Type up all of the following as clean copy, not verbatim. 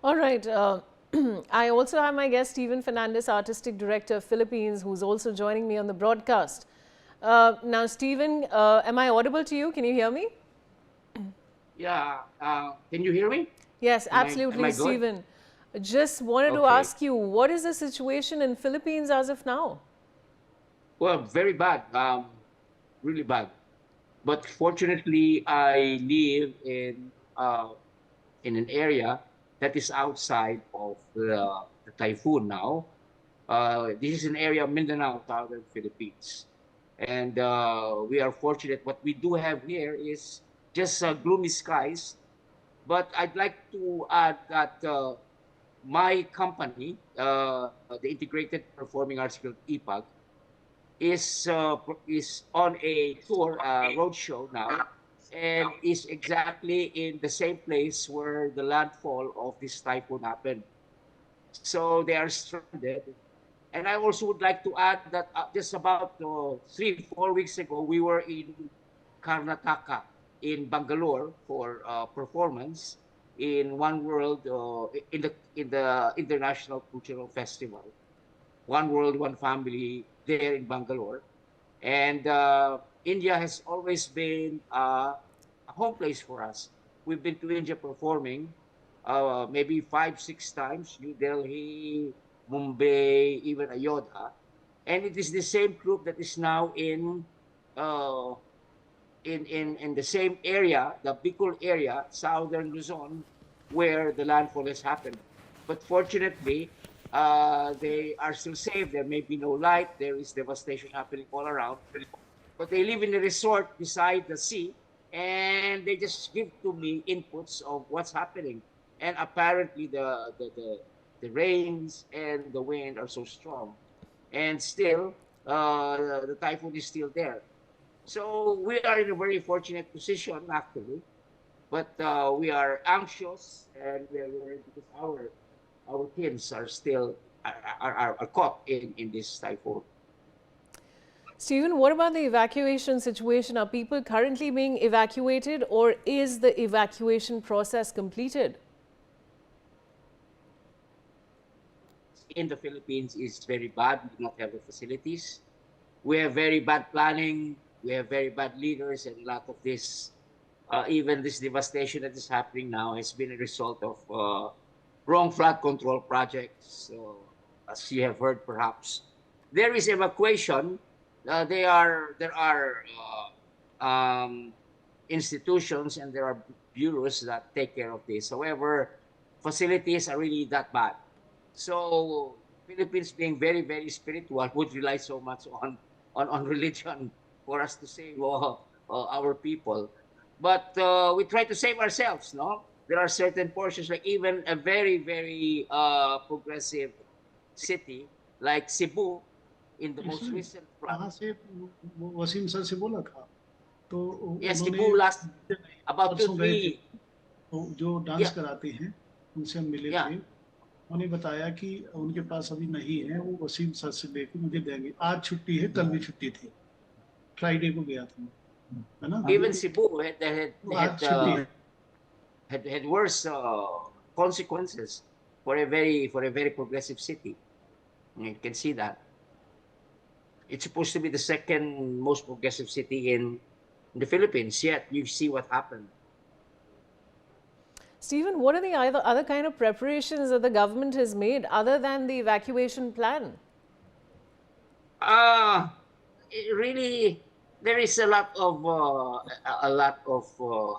All right. I also have my guest, Stephen Fernandez, Artistic Director, Philippines, who's also joining me on the broadcast. Now, Stephen, am I audible to you? Can you hear me? Yeah, can you hear me? Yes, Am absolutely, I good? Stephen. Just wanted to Okay. ask you, what is the situation in Philippines as of now? Well, very bad. Really bad. But fortunately, I live in an area that is outside of the typhoon now. This is an area of Mindanao, southern Philippines, and we are fortunate. What we do have here is just gloomy skies. But I'd like to add that my company, the Integrated Performing Arts Guild (EPAG), is on a tour, road show now, and is exactly in the same place where the landfall of this typhoon happened. So they are stranded. And I also would like to add that just about 3 4 weeks ago, we were in Karnataka in Bangalore for performance in One World in the International Cultural Festival. One World, One Family there in Bangalore. And India has always been a home place for us. We've been to India performing maybe 5 6 times, New Delhi, Mumbai, even Ayodhya. And it is the same group that is now uh, in the same area, the Bicol area, southern Luzon, where the landfall has happened. But fortunately, they are still safe. There may be no light. There is devastation happening all around. But they live in a resort beside the sea, and they just give to me inputs of what's happening. And apparently, the rains and the wind are so strong, and still, the typhoon is still there. So we are in a very fortunate position, actually, but we are anxious and we are worried because our kids are still are caught in this typhoon. Stephen, what about the evacuation situation? Are people currently being evacuated, or is the evacuation process completed? In the Philippines is very bad. We do not have the facilities. We have very bad planning. We have very bad leaders, and a lot of this, even this devastation that is happening now, has been a result of wrong flood control projects. So, as you have heard, perhaps there is evacuation. There are institutions and there are bureaus that take care of this. However, facilities are really that bad. So Philippines, being very very spiritual, would rely so much on religion for us to save our people. But we try to save ourselves. No, there are certain portions, like even a very very progressive city like Cebu, in the most actually recent flood. वहाँ से वो Wasim sir से बोला था तो Yes, उन्होंने Cebu last about two परसों गए थे, three. तो जो डांस Yeah, कराते हैं उनसे हम मिले yeah. थे। उन्होंने बताया कि उनके पास अभी नहीं है, वो वसीम सर से लेके मुझे देंगे। आज छुट्टी है, कल भी छुट्टी थी, फ्राइडे को गया था, है ना? Even Cebu had तो आज छुट्टी है। had worse consequences for a very progressive city. You can see that it's supposed to be the second most progressive city in the Philippines. Yet you see what happened. Stephen, what are the other kind of preparations that the government has made other than the evacuation plan? Really, there is a lot of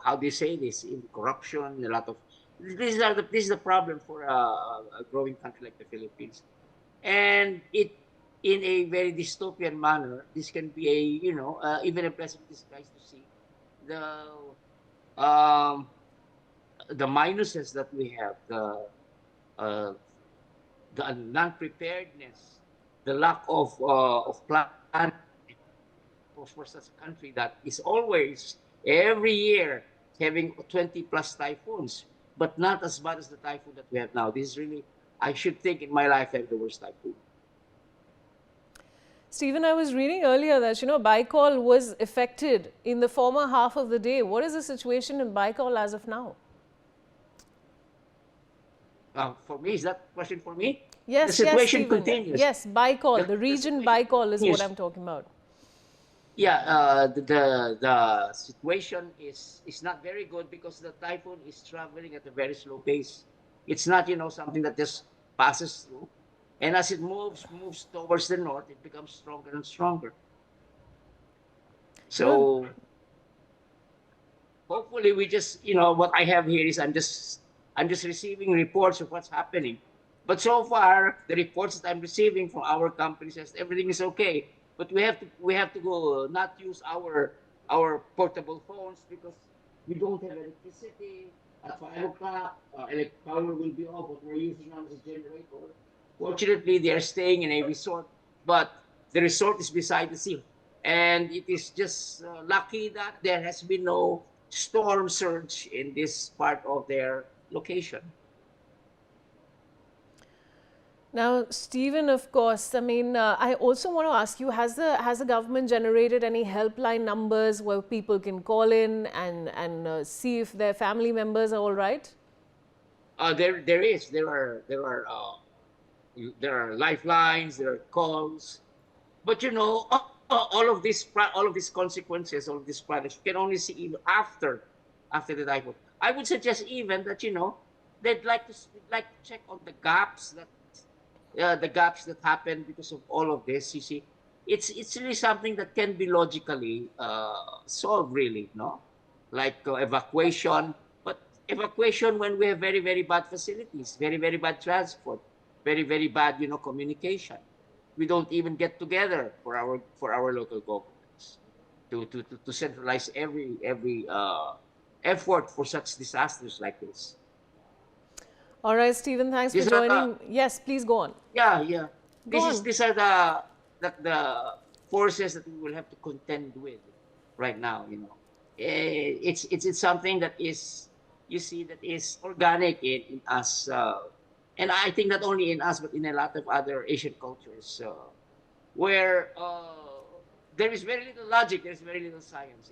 how do you say this, in corruption. A lot of this is the problem for a growing country like the Philippines, and it in a very dystopian manner. This can be a even a blessing in disguise to see the um the minuses that we have, uh, the non-preparedness, the lack of planning for such a country that is always every year having 20 plus typhoons, but not as bad as the typhoon that we have now. This is really, I should think in my lifetime, the worst typhoon. Stephen, I was reading earlier that, Baikal was affected in the former half of the day. What is the situation in Baikal as of now? For me, is that question for me? The Yes, yes, situation Stephen. continues. Yes, Baikal. The The region situation Baikal is what continues. I'm talking about. Yeah, the situation is not very good because the typhoon is traveling at a very slow pace. It's not, something that just passes through, and as it moves towards the north, it becomes stronger and stronger. You know, So hopefully, we just, what I have here is I'm just receiving reports of what's happening. But so far, the reports that I'm receiving from our company says everything is okay. But we have to go, not use our portable phones because we don't have electricity. At 5 o'clock, power will be off. What we're using now is a generator. Fortunately, they are staying in a resort, but the resort is beside the sea, and it is just lucky that there has been no storm surge in this part of their location. now, Stephen, of course, I mean, I also want to ask you, has the government generated any helpline numbers where people can call in and see if their family members are all right? There are lifelines, there are calls, but all of these consequences, all of these products, you can only see even after the typhoon. I would suggest even that they'd like to check on the gaps that happen because of all of this. You see, it's really something that can be logically solved, really, no? Like evacuation, but evacuation when we have very very bad facilities, very very bad transport, very very bad communication. We don't even get together for our local governments to centralize every effort for such disasters like this. All right, Stephen, thanks for These are the joining. Yes, please go on. Yeah, yeah. Go This is on. these are the forces that we will have to contend with right now. It's something that is, you see, that is organic in us, and I think not only in us but in a lot of other Asian cultures, where there is very little logic, there's very little science